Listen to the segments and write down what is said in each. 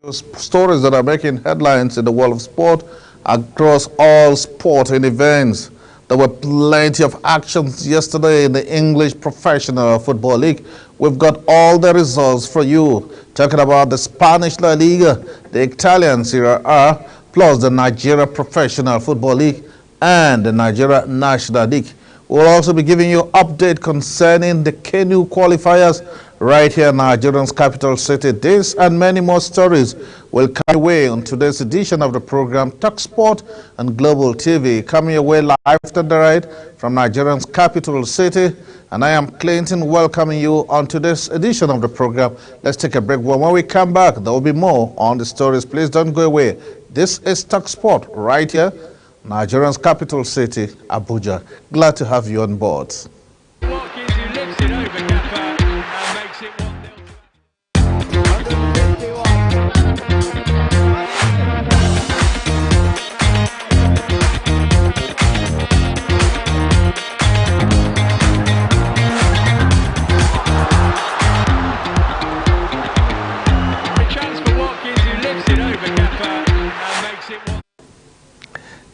Stories that are making headlines in the world of sport across all sporting events. There were plenty of actions yesterday in the English Professional Football League. We've got all the results for you. Talking about the Spanish La Liga, the Italian Serie A, plus the Nigeria Professional Football League and the Nigeria National League. We'll also be giving you an update concerning the Canoe qualifiers right here in Nigeria's capital city. This and many more stories will come your way on today's edition of the program Talk Sport and Global TV, coming your way live to the right from Nigeria's capital city. And I am Clinton welcoming you on today's edition of the program. Let's take a break. When we come back, there will be more on the stories. Please don't go away. This is Talk Sport right here, Nigeria's capital city, Abuja. Glad to have you on board.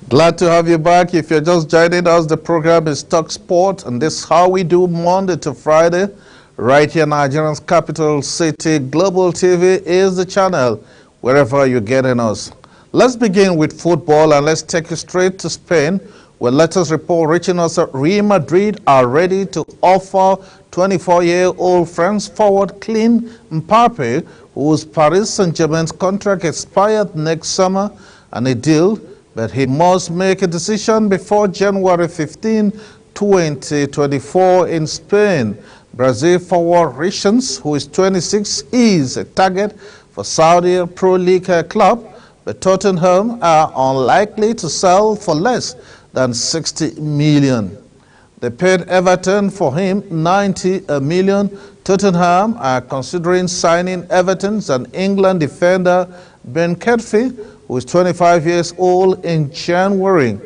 Glad to have you back. If you're just joining us, the program is Talk Sport, and this is how we do Monday to Friday, right here in Nigeria's capital city. Global TV is the channel, wherever you're getting us. Let's begin with football, and let's take you straight to Spain, where latest report reaching us that Real Madrid are ready to offer 24-year-old France forward Kylian Mbappe, whose Paris Saint-Germain's contract expired next summer, and a deal but he must make a decision before January 15, 2024 in Spain. Brazil forward Richarlison, who is 26, is a target for Saudi Pro League club, but Tottenham are unlikely to sell for less than 60 million. They paid Everton for him 90 million. Tottenham are considering signing Everton's and England defender Ben Kedfi, who is 25 years old, in January.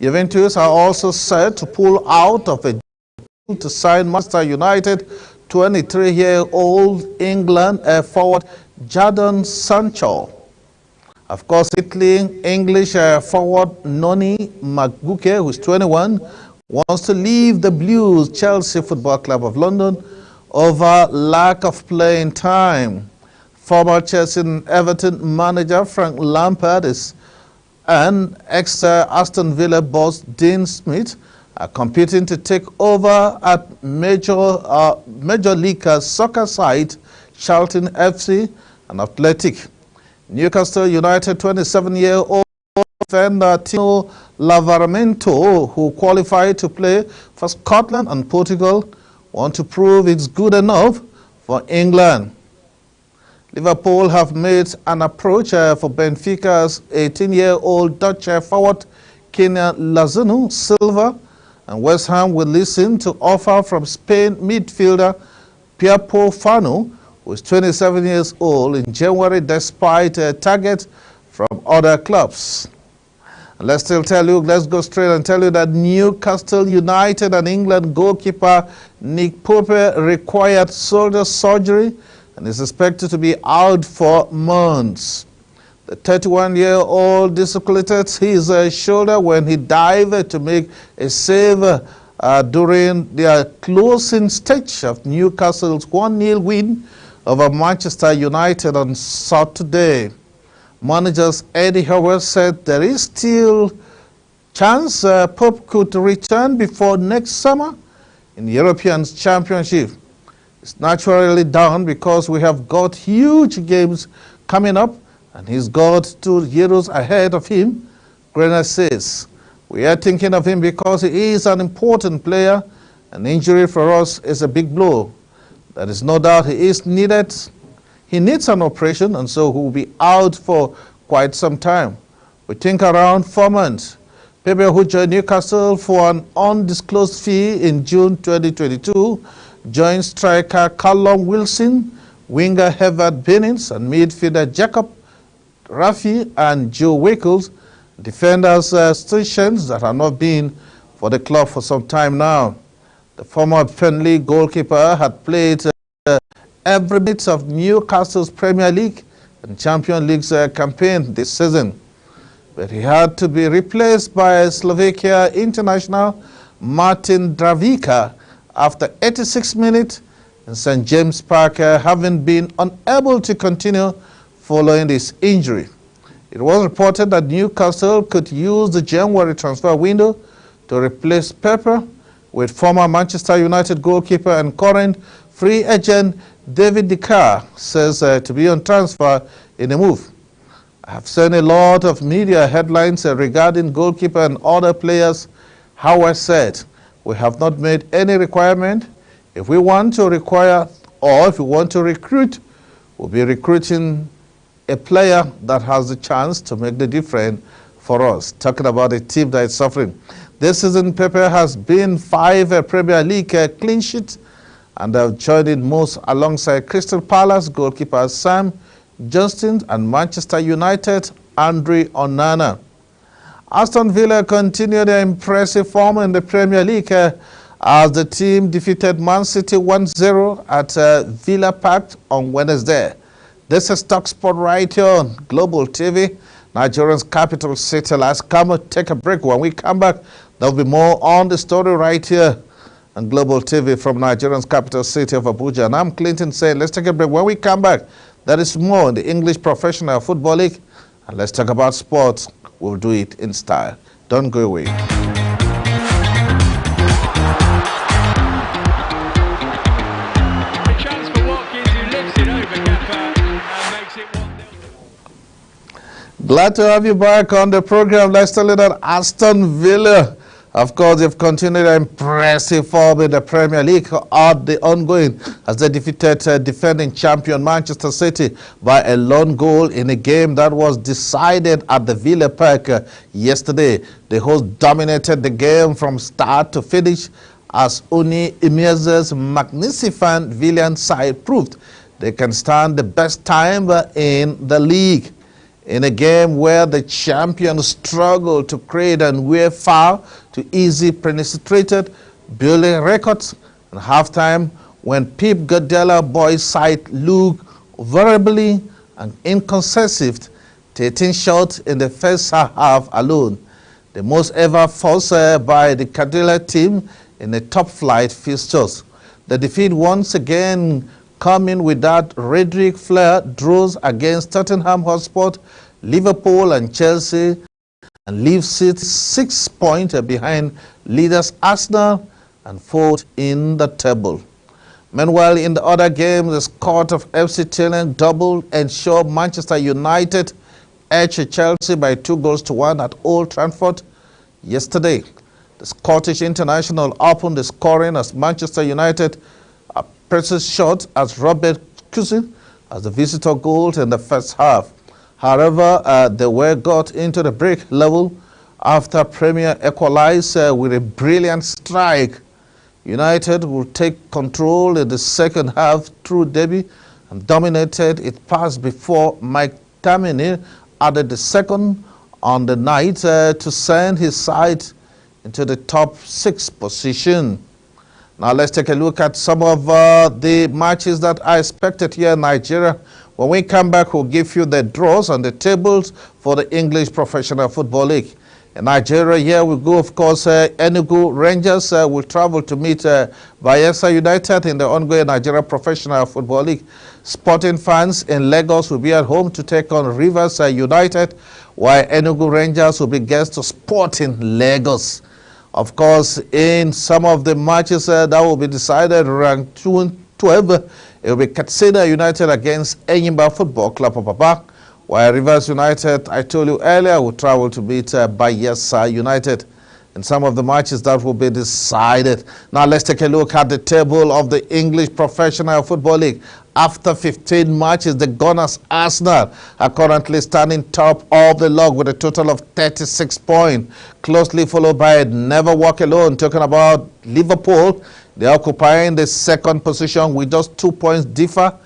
Juventus are also set to pull out of a deal to sign Manchester United 23-year-old England forward Jadon Sancho. Of course, Italy English forward Noni Madueke, who is 21, wants to leave the Blues Chelsea Football Club of London over lack of playing time. Former Chelsea and Everton manager Frank Lampard and ex-Aston Villa boss Dean Smith are competing to take over at Major League Soccer side Charlton FC and Athletic. Newcastle United 27-year-old defender Tino Livramento, who qualified to play for Scotland and Portugal, want to prove it's good enough for England. Liverpool have made an approach for Benfica's 18-year-old Dutch forward Kenya Lazunu Silva, and West Ham will listen to offer from Spain midfielder Pierre-Paul Fanu, who is 27 years old, in January despite a target from other clubs. And let's go straight and tell you that Newcastle United and England goalkeeper Nick Pope required shoulder surgery and is expected to be out for months. The 31-year-old dislocated his shoulder when he dived to make a save during their closing stage of Newcastle's 1-0 win over Manchester United on Saturday. Manager Eddie Howe said there is still chance Pope could return before next summer in the European Championship. It's naturally down because we have got huge games coming up, and he's got 2 Euros ahead of him, Grena says. We are thinking of him because he is an important player. An injury for us is a big blow. There is no doubt he is needed. He needs an operation, and so he will be out for quite some time. We think around 4 months. Pepe, who joined Newcastle for an undisclosed fee in June 2022, joined striker Callum Wilson, winger Herbert Bennings, and midfielder Jacob Raffi and Joe Wickles, defenders stations that have not been for the club for some time now. The former Burnley goalkeeper had played every bit of Newcastle's Premier League in Champions League's campaign this season. But he had to be replaced by Slovakia international Martin Dravica after 86 minutes in St. James Park, having been unable to continue following this injury. It was reported that Newcastle could use the January transfer window to replace Pepper with former Manchester United goalkeeper and current free agent David De Gea says to be on transfer in a move. I have seen a lot of media headlines regarding goalkeeper and other players. How I said, we have not made any requirement. If we want to require or if we want to recruit, we'll be recruiting a player that has the chance to make the difference for us. Talking about a team that is suffering. This season, Pepe has been 5 Premier League clean sheets and have joined in most alongside Crystal Palace goalkeeper Sam Johnston and Manchester United Andre Onana. Aston Villa continued their impressive form in the Premier League as the team defeated Man City 1-0 at Villa Park on Wednesday. This is TalkSport right here on Global TV. Nigeria's capital city. Let's come and take a break. When we come back, there'll be more on the story right here on Global TV from Nigeria's capital city of Abuja. And I'm Clinton saying, let's take a break. When we come back, there is more in the English Professional Football League. And let's talk about sports. We'll do it in style. Don't go away. Glad to have you back on the program. Let's tell you that Aston Villa, of course, they've continued their impressive form in the Premier League at the ongoing as they defeated defending champion Manchester City by a lone goal in a game that was decided at the Villa Park yesterday. The hosts dominated the game from start to finish as Uni Emeze's magnificent Villian side proved they can stand the best time in the league. In a game where the champions struggled to create and wear foul to easy penetrated, building records at halftime when Pep Guardiola boys' side looked variably and inconsistent, 13 shots in the first half alone, the most ever forced by the Guardiola team in the top flight fixtures. The defeat once again coming with that Roderick Flair draws against Tottenham Hotspur, Liverpool and Chelsea, and leaves it 6 points behind leaders Arsenal and 4th in the table. Meanwhile, in the other game, the score of FC Turin doubled ensured Manchester United edged Chelsea by 2-1 at Old Trafford yesterday. The Scottish international opened the scoring as Manchester United presses shot as Robert Cousin as the visitor goal in the first half. However, they were got into the break level after Premier equalized with a brilliant strike. United will take control in the second half through Derby and dominated it past before Mike Tamini added the second on the night to send his side into the top 6 position. Now let's take a look at some of the matches that are expected here in Nigeria. When we come back, we'll give you the draws and the tables for the English Professional Football League. In Nigeria, here we go, of course, Enugu Rangers will travel to meet Bayelsa United in the ongoing Nigeria Professional Football League. Sporting fans in Lagos will be at home to take on Rivers United, while Enugu Rangers will be guests to Sporting Lagos. Of course, in some of the matches that will be decided around 12, it will be Katsina United against Enyimba Football Club of Aba, while Rivers United, I told you earlier, will travel to beat Bayelsa United in some of the matches that will be decided. Now let's take a look at the table of the English Professional Football League. After 15 matches, the Gunners Arsenal are currently standing top of the log with a total of 36 points, closely followed by Never Walk Alone. Talking about Liverpool, they are occupying the second position with just 2 points differ.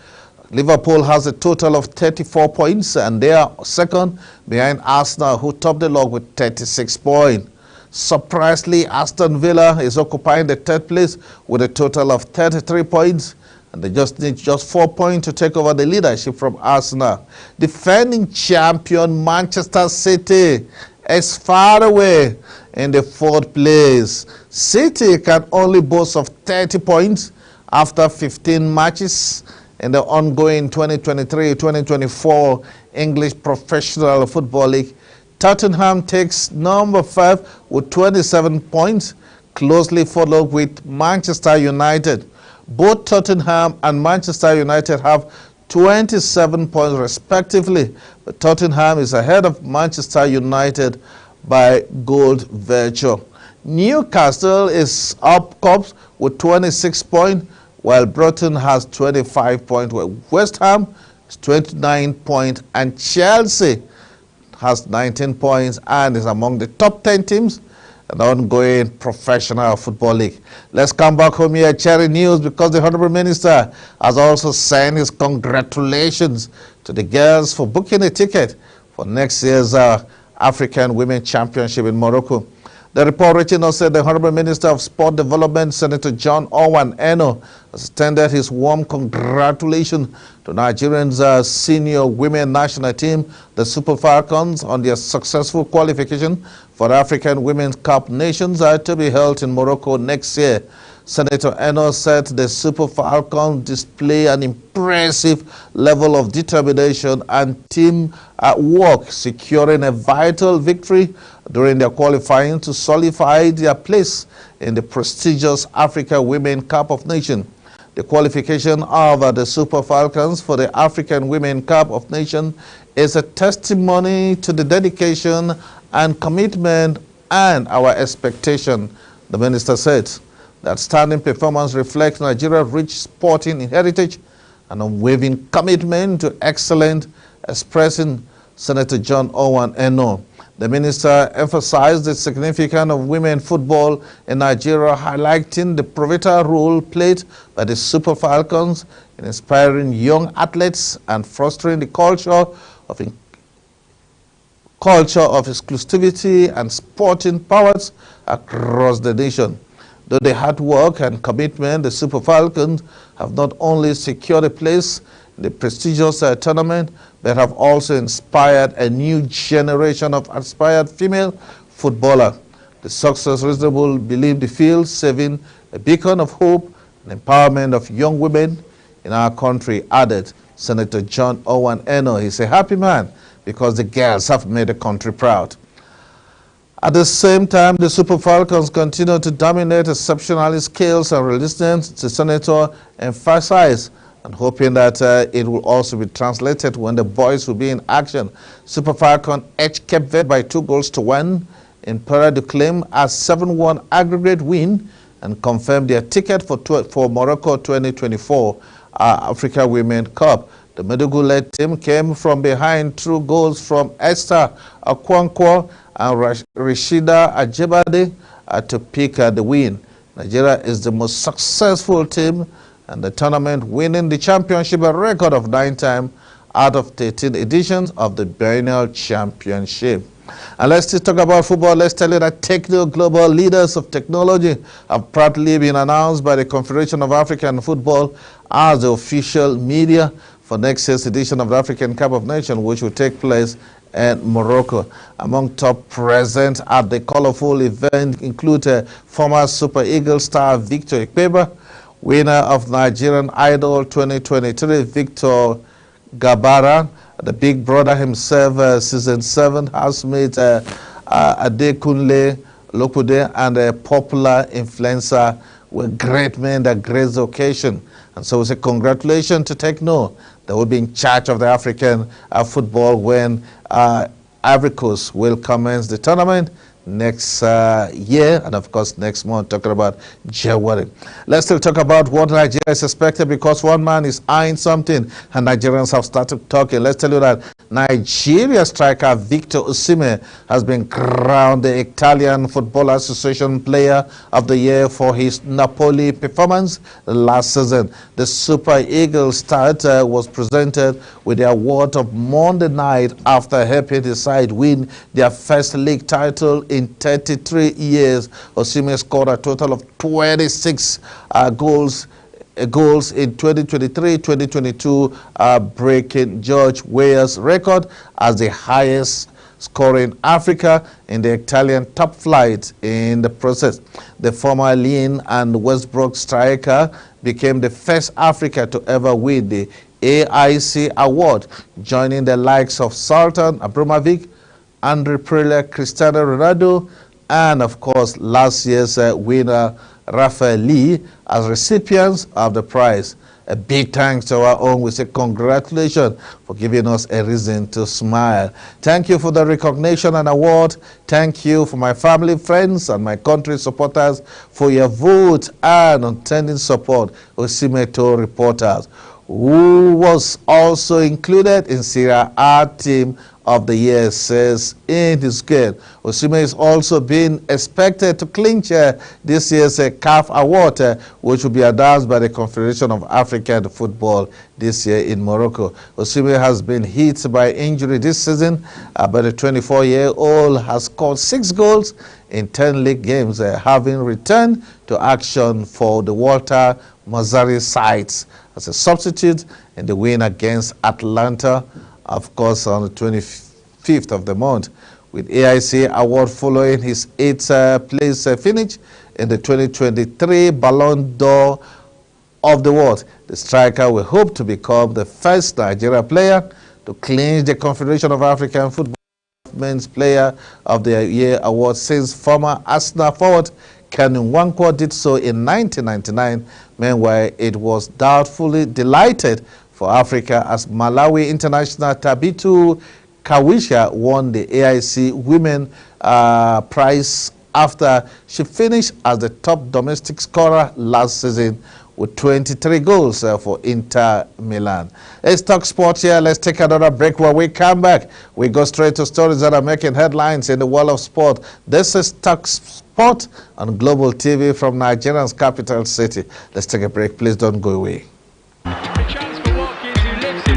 Liverpool has a total of 34 points and they are second behind Arsenal, who top the log with 36 points. Surprisingly, Aston Villa is occupying the third place with a total of 33 points. and they just need just 4 points to take over the leadership from Arsenal. Defending champion Manchester City is far away in the 4th place. City can only boast of 30 points after 15 matches in the ongoing 2023-2024 English Professional Football League. Tottenham takes number 5 with 27 points, closely followed with Manchester United. Both Tottenham and Manchester United have 27 points respectively, but Tottenham is ahead of Manchester United by goal virtue. Newcastle is up cups with 26 points, while Brighton has 25 points, West Ham is 29 points, and Chelsea has 19 points and is among the top 10 teams in the ongoing Professional Football League. Let's come back home here, Cherry News, because the Honorable Minister has also sent his congratulations to the girls for booking a ticket for next year's African Women Championship in Morocco. The report reaching us said the Honorable Minister of Sport Development, Senator John Owen Eno, has extended his warm congratulations to Nigerians' senior women national team, the Super Falcons, on their successful qualification for the African Women's Cup Nations to be held in Morocco next year. Senator Eno said the Super Falcons display an impressive level of determination and team work, securing a vital victory during their qualifying to solidify their place in the prestigious Africa Women Cup of Nations. The qualification of the Super Falcons for the African Women Cup of Nations is a testimony to the dedication and commitment and our expectation, the minister said. The outstanding performance reflects Nigeria's rich sporting heritage and unwavering commitment to excellence, expressing Senator John Owen Eno. The minister emphasized the significance of women football in Nigeria, highlighting the pivotal role played by the Super Falcons in inspiring young athletes and fostering the culture of exclusivity and sporting powers across the nation. Though the hard work and commitment, the Super Falcons have not only secured a place in the prestigious tournament, but have also inspired a new generation of aspired female footballers. The success reasonable believe the field serving a beacon of hope and empowerment of young women in our country, added Senator John Owen Eno. He's a happy man because the girls have made the country proud. At the same time, the Super Falcons continue to dominate exceptional skills and resilience. The senator emphasized and hoping that it will also be translated when the boys will be in action. Super Falcon edged Cape Verde by 2-1 in Para de claim a 7-1 aggregate win and confirmed their ticket for Morocco 2024 Africa Women Cup. The Medugu-led team came from behind through goals from Esther Akwankwo and Rashida Ajebade to pick the win. Nigeria is the most successful team in the tournament, winning the championship a record of 9 times out of 13 editions of the biennial championship. And let's just talk about football. Let's tell you that Techno Global Leaders of Technology have proudly been announced by the Confederation of African Football as the official media for next year's edition of the African Cup of Nations, which will take place in Morocco. Among top present at the colorful event include former Super Eagles star Victor Ikpeba, winner of Nigerian Idol 2023, Victor Gabara, the big brother himself, season 7 housemate Adekunle Lokude, and a popular influencer with great men that grace the occasion. And so we say congratulations to Techno. They will be in charge of the African football when Ivory Coast will commence the tournament next year, and of course next month, talking about January. Let's still talk about what Nigeria is expected, because one man is eyeing something and Nigerians have started talking. Let's tell you that Nigeria striker Victor Osimhen has been crowned the Italian Football Association Player of the Year for his Napoli performance last season. The Super Eagles star was presented with the award of Monday night after helping his side win their first league title in 33 years. Osimhen scored a total of 26 goals goals in 2023-2022, breaking George Weah's record as the highest scoring Africa in the Italian top flight in the process. The former Lyon and Westbrook striker became the first African to ever win the AIC award, joining the likes of Sultan Abramovic, Andre Pirlo, Cristiano Ronaldo, and of course last year's winner Raphael Lee as recipients of the prize. A big thanks to our own. We say congratulations for giving us a reason to smile. Thank you for the recognition and award. Thank you for my family, friends, and my country supporters for your vote and unending support. Osimeto reporters, who was also included in Serie A team of the year, says in his game. Osimhen is also being expected to clinch this year's CAF award, which will be announced by the Confederation of African Football this year in Morocco. Osimhen has been hit by injury this season, but the 24-year-old has scored 6 goals in 10 league games, having returned to action for the Walter Mazzarri sides as a substitute in the win against Atlanta, of course, on the 25th of the month, with AIC award following his 8th place finish in the 2023 Ballon d'Or of the world. The striker will hope to become the first Nigeria player to clinch the Confederation of African Football Men's Player of the Year award since former Arsenal forward Kenny Nwankwo did so in 1999. Meanwhile, it was doubtfully delighted for Africa as Malawi international Tabitu Kawisha won the AIC Women Prize after she finished as the top domestic scorer last season with 23 goals for Inter Milan. Let's talk sports here. Let's take another break. When we come back, we go straight to stories that are making headlines in the world of sport. This is Talk Sport on Global TV from Nigeria's capital city. Let's take a break. Please don't go away. Chance for Watkins, who lifts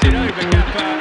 it over Gaffer.